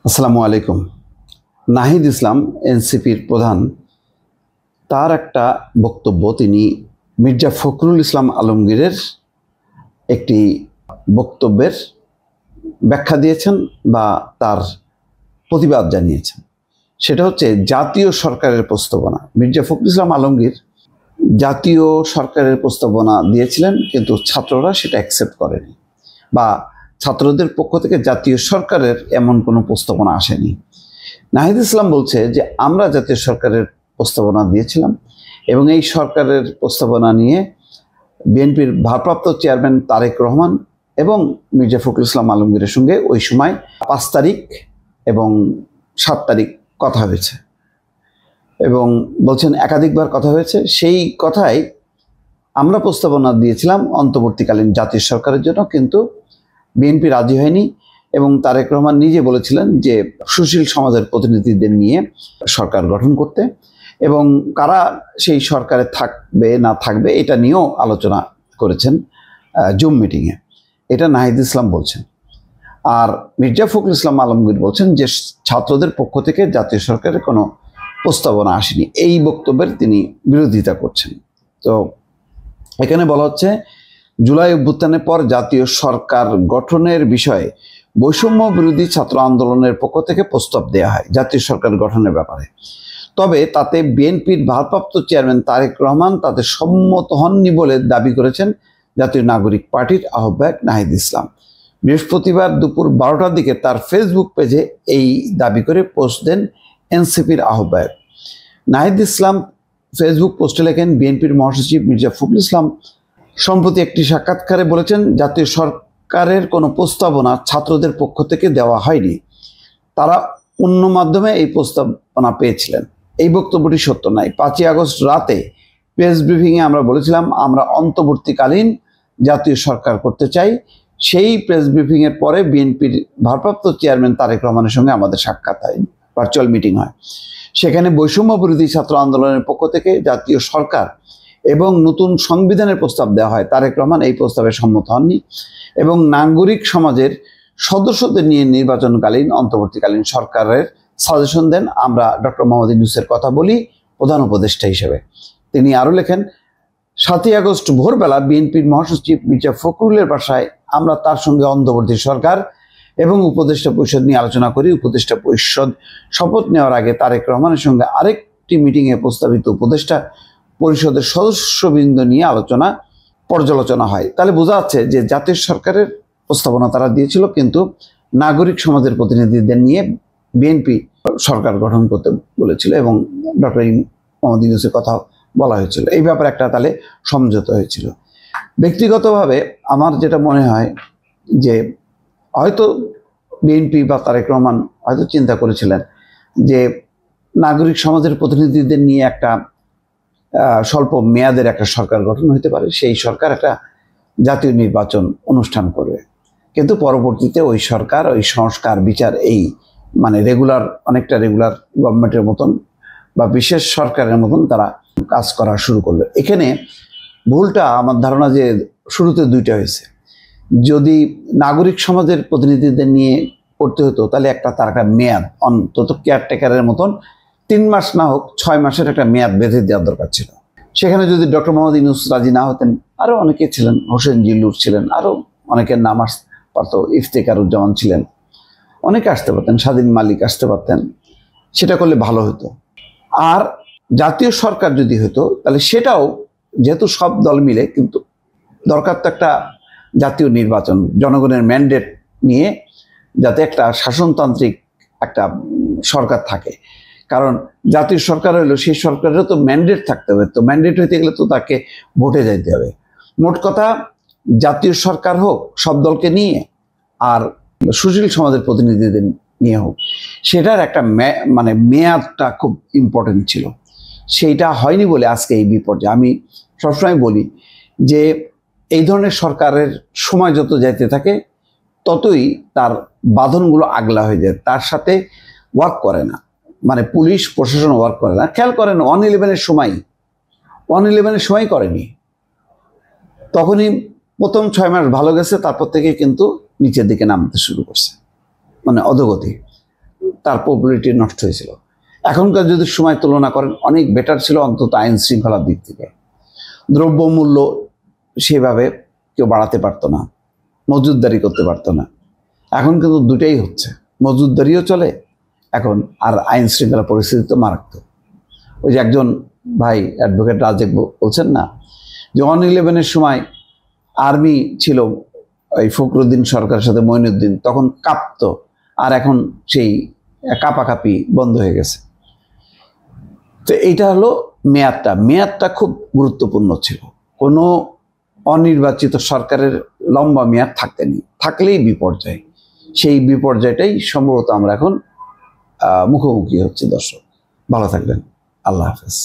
আসসালামু আলাইকুম। নাহিদ ইসলাম এনসিপির প্রধান, তার একটা বক্তব্য তিনি মির্জা ফখরুল ইসলাম আলমগীরের একটি বক্তব্যের ব্যাখ্যা দিয়েছেন বা তার প্রতিবাদ জানিয়েছেন। সেটা হচ্ছে জাতীয় সরকারের প্রস্তাবনা। মির্জা ফখরুল ইসলাম আলমগীর জাতীয় সরকারের প্রস্তাবনা দিয়েছিলেন, কিন্তু ছাত্ররা সেটা অ্যাকসেপ্ট করেনি, বা ছাত্রদের পক্ষ থেকে জাতীয় সরকারের এমন কোনো প্রস্তাবনা আসেনি। নাহিদ ইসলাম বলছে যে আমরা জাতীয় সরকারের প্রস্তাবনা দিয়েছিলাম এবং এই সরকারের প্রস্তাবনা নিয়ে বিএনপির ভারপ্রাপ্ত চেয়ারম্যান তারেক রহমান এবং মির্জা ফখরুল ইসলাম আলমগীরের সঙ্গে ওই সময় 5 তারিখ এবং 7 তারিখ কথা হয়েছে, এবং বলছেন একাধিকবার কথা হয়েছে। সেই কথাই আমরা প্রস্তাবনা দিয়েছিলাম অন্তর্বর্তীকালীন জাতীয় সরকারের জন্য, কিন্তু বিএনপি রাজি হয়নি এবং তারেক রহমান নিজে বলেছিলেন যে সুশীল সমাজের প্রতিনিধিদের নিয়ে সরকার গঠন করতে, এবং কারা সেই সরকারে থাকবে না থাকবে এটা নিয়েও আলোচনা করেছেন জুম মিটিংয়ে। এটা নাহিদ ইসলাম বলছেন। আর মির্জা ফখরুল ইসলাম আলমগীর বলছেন যে ছাত্রদের পক্ষ থেকে জাতীয় সরকারের কোনো প্রস্তাবনা আসেনি। এই বক্তব্যের তিনি বিরোধিতা করছেন। তো এখানে বলা হচ্ছে জুলাই অভ্যুত্থানের পর জাতীয় সরকার গঠনের বিষয়ে বৈষম্য বিরোধী ছাত্র আন্দোলনের পক্ষ থেকে প্রস্তাব দেওয়া হয় জাতীয় সরকার গঠনের ব্যাপারে। তবে তাতে বিএনপির ভারপ্রাপ্ত চেয়ারম্যান তারেক রহমান তাতে সম্মত হননি বলে দাবি করেছেন জাতীয় নাগরিক পার্টির আহ্বায়ক নাহিদ ইসলাম। বৃহস্পতিবার দুপুর 12টার দিকে তার ফেসবুক পেজে এই দাবি করে পোস্ট দেন এনসিপির আহ্বায়ক নাহিদ ইসলাম। ফেসবুক পোস্টে লেখেন, বিএনপির মহাসচিব মির্জা ফখরুল ইসলাম সম্প্রতি একটি সাক্ষাৎকারে বলেছেন জাতীয় সরকারের কোনো প্রস্তাবনা ছাত্রদের পক্ষ থেকে দেওয়া হয়নি, তারা অন্য মাধ্যমে এই প্রস্তাবনা পেয়েছিলেন। এই বক্তব্যটি সত্য নয়। 5ই আগস্ট রাতে প্রেস ব্রিফিংয়ে আমরা বলেছিলাম আমরা অন্তর্বর্তীকালীন জাতীয় সরকার করতে চাই। সেই প্রেস ব্রিফিংয়ের পরে বিএনপির ভারপ্রাপ্ত চেয়ারম্যান তারেক রহমানের সঙ্গে আমাদের সাক্ষাৎ হয়, ভার্চুয়াল মিটিং হয়। সেখানে বৈষম্য বিরোধী ছাত্র আন্দোলনের পক্ষ থেকে জাতীয় সরকার এবং নতুন সংবিধানের প্রস্তাব দেওয়া হয়। তারেক রহমান এই প্রস্তাবে সম্মত হননি এবং নাগরিক সমাজের সদস্যদের নিয়ে নির্বাচনকালীন অন্তর্বর্তীকালীন সরকারের সাজেশন দেন। আমরা ডক্টর মোহাম্মদ ইউনূসের কথা বলি প্রধান উপদেষ্টা হিসেবে। তিনি আরও লেখেন, 7ই আগস্ট ভোরবেলা বিএনপির মহাসচিব মির্জা ফখরুলের বাসায় আমরা তার সঙ্গে অন্তর্বর্তী সরকার এবং উপদেষ্টা পরিষদ নিয়ে আলোচনা করি। উপদেষ্টা পরিষদ শপথ নেওয়ার আগে তারেক রহমানের সঙ্গে আরেকটি মিটিংয়ে প্রস্তাবিত উপদেষ্টা পরিষদের সদস্যবৃন্দ নিয়ে পর্যালোচনা হয়। তাহলে বোঝা যাচ্ছে যে জাতীয় সরকারের প্রস্তাবনা তারা দিয়েছিল, কিন্তু নাগরিক সমাজের প্রতিনিধিদের নিয়ে বিএনপি সরকার গঠন করতে বলেছিল এবং ডক্টর মোহাম্মদ ইউনূসের কথা বলা হয়েছিল। এই ব্যাপারে একটা তাহলে সমঝোতা হয়েছিল। ব্যক্তিগতভাবে আমার যেটা মনে হয় যে হয়তো বিএনপি বা তারেক রহমান হয়তো চিন্তা করেছিলেন যে নাগরিক সমাজের প্রতিনিধিদের নিয়ে একটা স্বল্প মেয়াদের একটা সরকার গঠন হতে পারে, সেই সরকার একটা জাতীয় নির্বাচন অনুষ্ঠান করবে, কিন্তু পরবর্তীতে ওই সরকার ওই সংস্কার বিচার এই অনেকটা রেগুলার গভর্নমেন্টের মতন বা বিশেষ সরকারের মতন তারা কাজ করা শুরু করলো। এখানে ভুলটা আমার ধারণা যে শুরুতে দুইটা হয়েছে। যদি নাগরিক সমাজের প্রতিনিধিদের নিয়ে করতে হতো তাহলে তার একটা মেয়াদ, অন্তত কেয়ারটেকারের মতন 3 মাস না হোক 6 মাসের একটা মেয়াদ বেঁধে দেওয়ার দরকার ছিল। সেখানে যদি ডক্টর মোহাম্মদ ইউনূস রাজি না হতেন, আরও অনেকে ছিলেন, হোসেন জিল্লুর ছিলেন, আরও অনেকের নাম আসতে পারত, ইফতেখারুজ্জামান ছিলেন, অনেকে আসতে পারতেন, স্বাধীন মালিক আসতে পারতেন। সেটা করলে ভালো হতো। আর জাতীয় সরকার যদি হতো তাহলে সেটাও যেহেতু সব দল মিলে, কিন্তু দরকার তো একটা জাতীয় নির্বাচন, জনগণের ম্যান্ডেট নিয়ে যাতে একটা শাসনতান্ত্রিক একটা সরকার থাকে। কারণ জাতীয় সরকার হলো সেই সরকারেরও তো ম্যান্ডেট থাকতে হবে, তো ম্যান্ডেট হইতে গেলে তো তাকে ভোটে যাইতে হবে। মোট কথা জাতীয় সরকার হোক সব দলকে নিয়ে, আর সুশীল সমাজের প্রতিনিধিদের নিয়ে হোক, সেটার একটা মেয়াদটা খুব ইম্পর্টেন্ট ছিল। সেইটা হয়নি বলে আজকে এই বিপর্যয়। আমি সবসময় বলি যে এই ধরনের সরকারের সময় যত যাইতে থাকে ততই তার বাঁধনগুলো আগলা হয়ে যায়, তার সাথে ওয়ার্ক করে না, পুলিশ প্রশাসন ওয়ার্ক করে না। খেয়াল করেন 111-এর সময় করেনি, তখনই প্রথম 6 মাস ভালো গেছে, তারপর থেকে কিন্তু নিচের দিকে নামতে শুরু করছে, অধোগতি। তার পপুলারিটি নষ্ট হয়েছিল। এখনকার যদি সময় তুলনা করেন অনেক বেটার ছিল, অন্তত আইন শৃঙ্খলার দিক থেকে। দ্রব্যমূল্য সেভাবে কেউ বাড়াতে পারতো না, মজুতদারি করতে পারতো না। এখন কিন্তু দুটাই হচ্ছে, মজুতদারিও চলে এখন, আর আইন শৃঙ্খলা পরিস্থিতি তো মারাত্মক। ওই যে একজন ভাই অ্যাডভোকেট রাজেক বলছেন না যে 1/11-এর সময় আর্মি ছিল ওই ফখরুদ্দিন সরকারের সাথে মঈনুদ্দিন, তখন কাঁপতো, আর এখন সেই কাঁপাকাঁপি বন্ধ হয়ে গেছে। তো এইটা হলো মেয়াদটা খুব গুরুত্বপূর্ণ ছিল। কোনো অনির্বাচিত সরকারের লম্বা মেয়াদ থাকলেই বিপর্যয়। সেই বিপর্যয়টাই সম্ভবত আমরা এখন মুখোমুখি হচ্ছে। দর্শক ভালো থাকবেন, আল্লাহ হাফেজ।